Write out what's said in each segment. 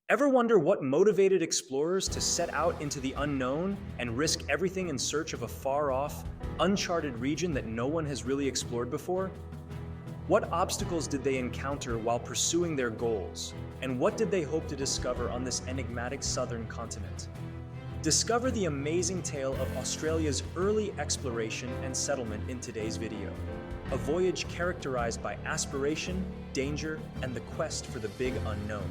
Ever wonder what motivated explorers to set out into the unknown and risk everything in search of a far-off, uncharted region that no one has really explored before? What obstacles did they encounter while pursuing their goals, and what did they hope to discover on this enigmatic southern continent? Discover the amazing tale of Australia's early exploration and settlement in today's video. A voyage characterized by aspiration, danger, and the quest for the big unknown.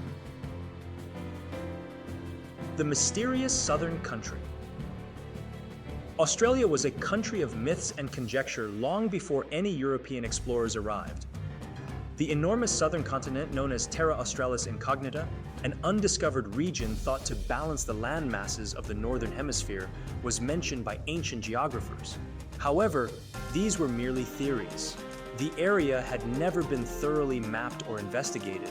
The mysterious southern country. Australia was a country of myths and conjecture long before any European explorers arrived. The enormous southern continent known as Terra Australis Incognita, an undiscovered region thought to balance the land masses of the northern hemisphere, was mentioned by ancient geographers. However, these were merely theories. The area had never been thoroughly mapped or investigated,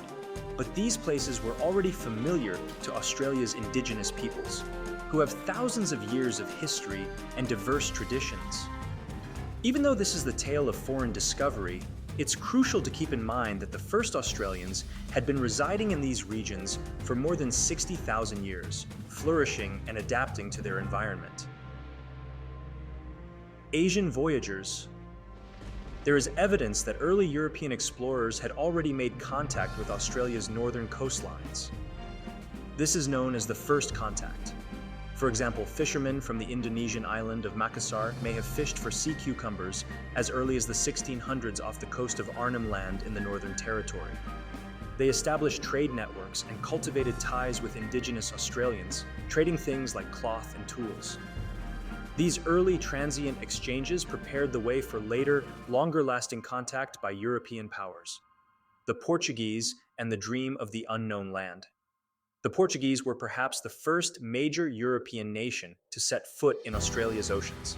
but these places were already familiar to Australia's Indigenous peoples, who have thousands of years of history and diverse traditions. Even though this is the tale of foreign discovery, it's crucial to keep in mind that the first Australians had been residing in these regions for more than 60,000 years, flourishing and adapting to their environment. Asian voyagers. There is evidence that early European explorers had already made contact with Australia's northern coastlines. This is known as the first contact. For example, fishermen from the Indonesian island of Makassar may have fished for sea cucumbers as early as the 1600s off the coast of Arnhem Land in the Northern Territory. They established trade networks and cultivated ties with Indigenous Australians, trading things like cloth and tools. These early transient exchanges prepared the way for later, longer-lasting contact by European powers. The Portuguese and the dream of the unknown land. The Portuguese were perhaps the first major European nation to set foot in Australia's oceans.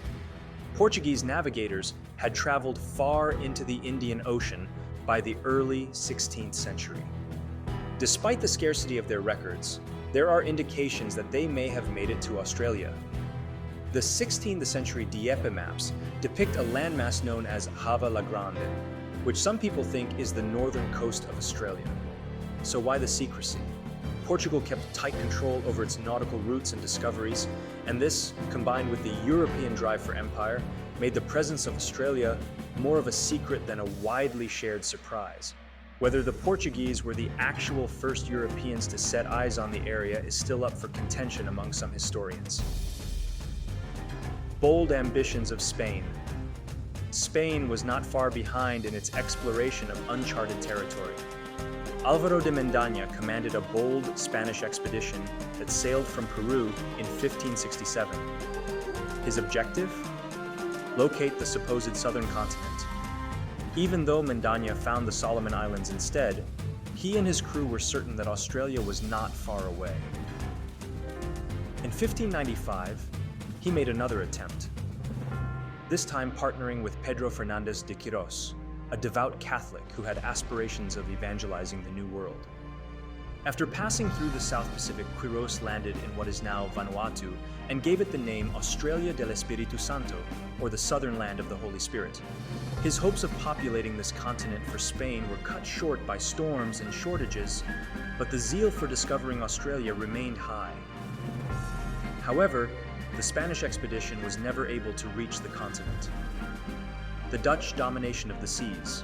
Portuguese navigators had traveled far into the Indian Ocean by the early 16th century. Despite the scarcity of their records, there are indications that they may have made it to Australia. The 16th century Dieppe maps depict a landmass known as Hava la Grande, which some people think is the northern coast of Australia. So why the secrecy? Portugal kept tight control over its nautical routes and discoveries, and this, combined with the European drive for empire, made the presence of Australia more of a secret than a widely shared surprise. Whether the Portuguese were the actual first Europeans to set eyes on the area is still up for contention among some historians. Bold ambitions of Spain. Spain was not far behind in its exploration of uncharted territory. Álvaro de Mendaña commanded a bold Spanish expedition that sailed from Peru in 1567. His objective? Locate the supposed southern continent. Even though Mendaña found the Solomon Islands instead, he and his crew were certain that Australia was not far away. In 1595, he made another attempt, this time partnering with Pedro Fernández de Quirós, a devout Catholic who had aspirations of evangelizing the New World. After passing through the South Pacific, Quirós landed in what is now Vanuatu and gave it the name Australia del Espíritu Santo, or the Southern Land of the Holy Spirit. His hopes of populating this continent for Spain were cut short by storms and shortages, but the zeal for discovering Australia remained high. However, the Spanish expedition was never able to reach the continent. The Dutch domination of the seas.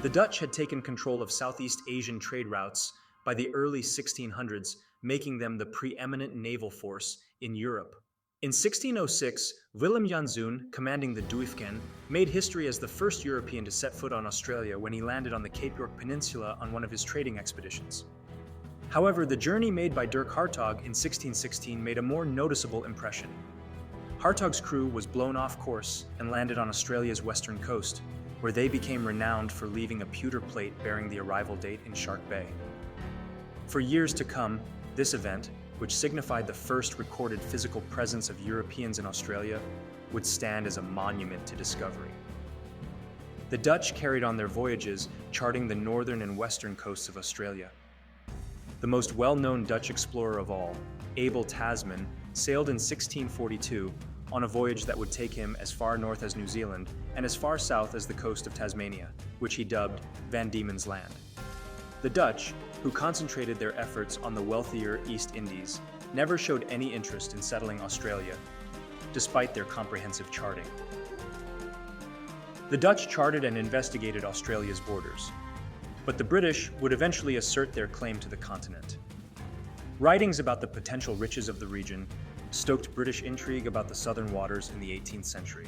The Dutch had taken control of Southeast Asian trade routes by the early 1600s, making them the preeminent naval force in Europe. In 1606, Willem Janszoon, commanding the Duifken, made history as the first European to set foot on Australia when he landed on the Cape York Peninsula on one of his trading expeditions. However, the journey made by Dirk Hartog in 1616 made a more noticeable impression. Hartog's crew was blown off course and landed on Australia's western coast, where they became renowned for leaving a pewter plate bearing the arrival date in Shark Bay. For years to come, this event, which signified the first recorded physical presence of Europeans in Australia, would stand as a monument to discovery. The Dutch carried on their voyages, charting the northern and western coasts of Australia. The most well-known Dutch explorer of all, Abel Tasman, sailed in 1642 on a voyage that would take him as far north as New Zealand and as far south as the coast of Tasmania, which he dubbed Van Diemen's Land. The Dutch, who concentrated their efforts on the wealthier East Indies, never showed any interest in settling Australia, despite their comprehensive charting. The Dutch charted and investigated Australia's borders, but the British would eventually assert their claim to the continent. Writings about the potential riches of the region stoked British intrigue about the southern waters in the 18th century.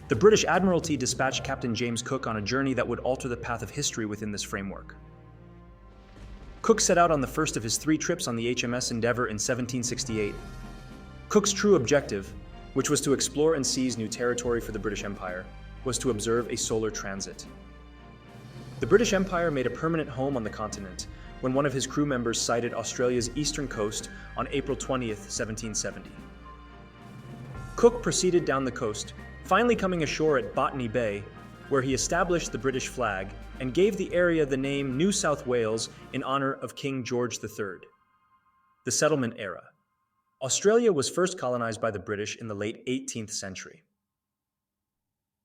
The British Admiralty dispatched Captain James Cook on a journey that would alter the path of history within this framework. Cook set out on the first of his 3 trips on the HMS Endeavour in 1768. Cook's true objective, which was to explore and seize new territory for the British Empire, was to observe a solar transit. The British Empire made a permanent home on the continent when one of his crew members sighted Australia's eastern coast on April 20th, 1770. Cook proceeded down the coast, finally coming ashore at Botany Bay, where he established the British flag and gave the area the name New South Wales in honor of King George III. The settlement era. Australia was first colonized by the British in the late 18th century.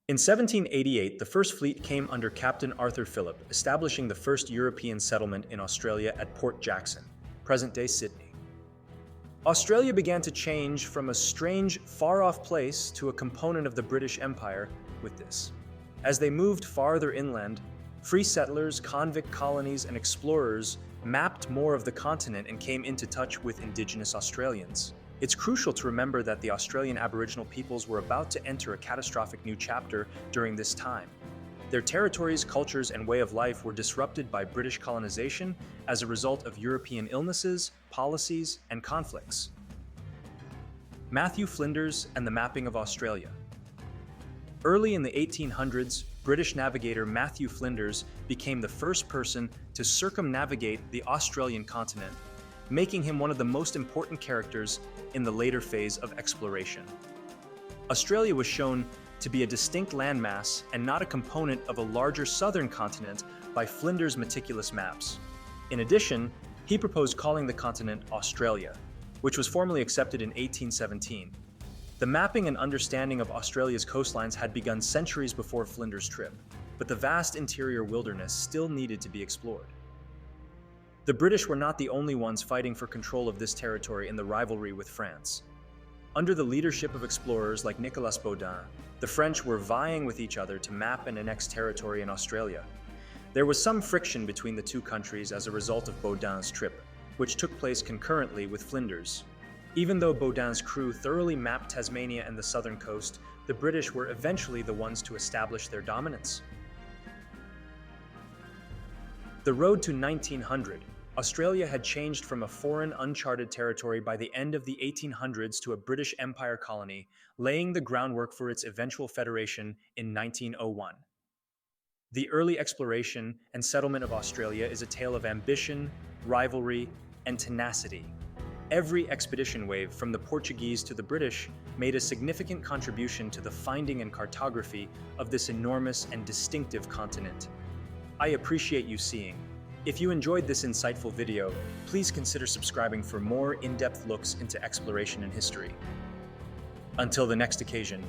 In 1788, the First Fleet came under Captain Arthur Phillip, establishing the first European settlement in Australia at Port Jackson, present-day Sydney. Australia began to change from a strange, far-off place to a component of the British Empire with this. As they moved farther inland, free settlers, convict colonies, and explorers mapped more of the continent and came into touch with Indigenous Australians. It's crucial to remember that the Australian Aboriginal peoples were about to enter a catastrophic new chapter during this time. Their territories, cultures, and way of life were disrupted by British colonization as a result of European illnesses, policies, and conflicts. Matthew Flinders and the mapping of Australia. Early in the 1800s, British navigator Matthew Flinders became the first person to circumnavigate the Australian continent, making him one of the most important characters in the later phase of exploration. Australia was shown to be a distinct landmass and not a component of a larger southern continent by Flinders' meticulous maps. In addition, he proposed calling the continent Australia, which was formally accepted in 1817. The mapping and understanding of Australia's coastlines had begun centuries before Flinders' trip, but the vast interior wilderness still needed to be explored. The British were not the only ones fighting for control of this territory in the rivalry with France. Under the leadership of explorers like Nicolas Baudin, the French were vying with each other to map and annex territory in Australia. There was some friction between the two countries as a result of Baudin's trip, which took place concurrently with Flinders. Even though Baudin's crew thoroughly mapped Tasmania and the southern coast, the British were eventually the ones to establish their dominance. The road to 1900. Australia had changed from a foreign, uncharted territory by the end of the 1800s to a British Empire colony, laying the groundwork for its eventual federation in 1901. The early exploration and settlement of Australia is a tale of ambition, rivalry, and tenacity. Every expedition wave, from the Portuguese to the British, made a significant contribution to the finding and cartography of this enormous and distinctive continent. I appreciate you seeing. If you enjoyed this insightful video, please consider subscribing for more in-depth looks into exploration and history. Until the next occasion.